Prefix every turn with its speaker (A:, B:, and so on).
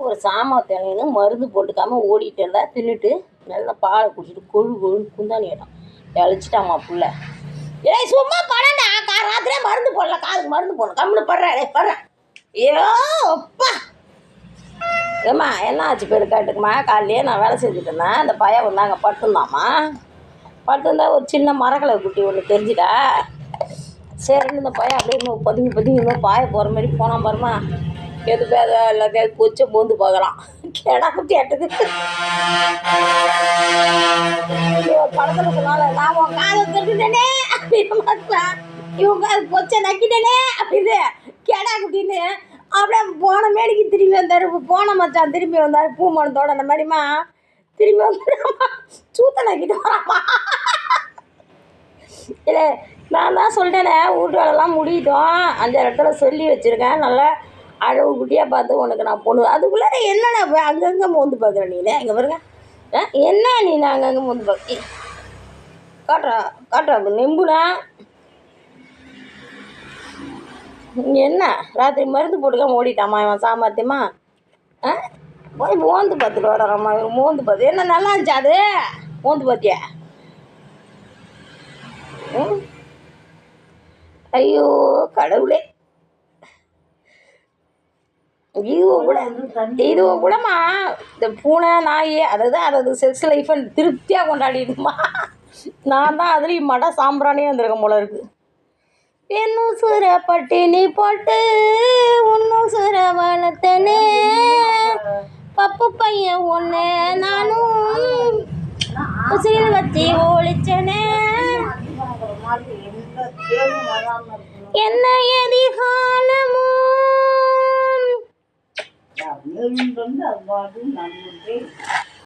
A: ஒரு சாமர்த்தியம் மருந்து போட்டுக்காம ஓடிட்டு இருந்தா தின்னுட்டு நல்லா பாலை குடிச்சிட்டு கொழுன்னு குந்தாணி இடம் இழைச்சிட்டாமா புள்ள. ஏய் சும்மா படண்டா, ராத்திரியே மருந்து போடல, காதுக்கு மருந்து போடணும், கம்முன்னு படுறேன். ஐயோ அப்பா. ஏம்மா என்ன ஆச்சு பேர் கேட்டுக்குமா? காலையிலேயே நான் வேலை செஞ்சுட்டு இருந்தேன். அந்த பையன் வந்தாங்க படுத்துருந்தாம்மா. படுத்துருந்தா ஒரு சின்ன மரக்கலை குட்டி ஒன்று தெரிஞ்சுட்டா. சரின்னு இந்த பையன் அப்படியே பதுங்கி இன்னும் பாய போகிற மாதிரி போனான் பாருமா. எதுக்கு அதை எல்லாத்தையும் கொச்சை மோந்து பார்க்குறான். கேடா குட்டி ஆட்டுக்கு படத்தில் சொன்னால நான் உன் காதை திருட்டுட்டேனே அப்படின்னு பார்க்கலாம். இவன் காது கொச்சை நக்கிட்டேனே அப்படின்னு கேடா குட்டின்னு அப்படியே போன மேடிக்கு திரும்பி வந்தார். போன மச்சான் திரும்பி வந்தார் பூ மணத்தோட. அந்த மாதிரிமா திரும்பி வந்துடாமா சூத்த நக்கிட்டு வராமா. இல்லை நான் தான் சொல்லிட்டேனே வீட்டு வேலைலாம் முடியட்டும், 5 இடத்துல சொல்லி வச்சுருக்கேன். நல்லா அழகு குட்டியாக பார்த்து உனக்கு நான் பொண்ணு. அதுக்குள்ளே என்னடா போய் அங்கங்கே மோந்து பார்க்குறேன் நீ. இங்கே பாருங்க என்ன நீ நான் அங்கங்கே மோந்து பார்க்க காட்டுறா நெம்புனா என்ன ராத்திரி மருந்து போட்டுக்காம ஓடிட்டாமா இவன் சாமர்த்தியமா. போய் மோந்து பார்த்துட்டு வராம்மா. இவன் மோந்து பார்த்து என்ன நல்லா இருந்துச்சா அது மோந்து பார்த்தியா? ஐயோ கடவுளே. இதுவும் கூடமா இந்த பூனை நாய் அதாவது செக்ஸ் லைஃபை திருப்தியாக கொண்டாடிடுமா. நான் தான் அதுலேயும் மட சாம்பிராணியே வந்திருக்கேன் போல இருக்கு. இன்னும் சுர பட்டினி போட்டு இன்னும் சுர வளர்த்தனே பப்பு பையன் ஒன்று நானும் உசிறு வச்சு ஒழிச்சனே என்ன எதிகாலமோ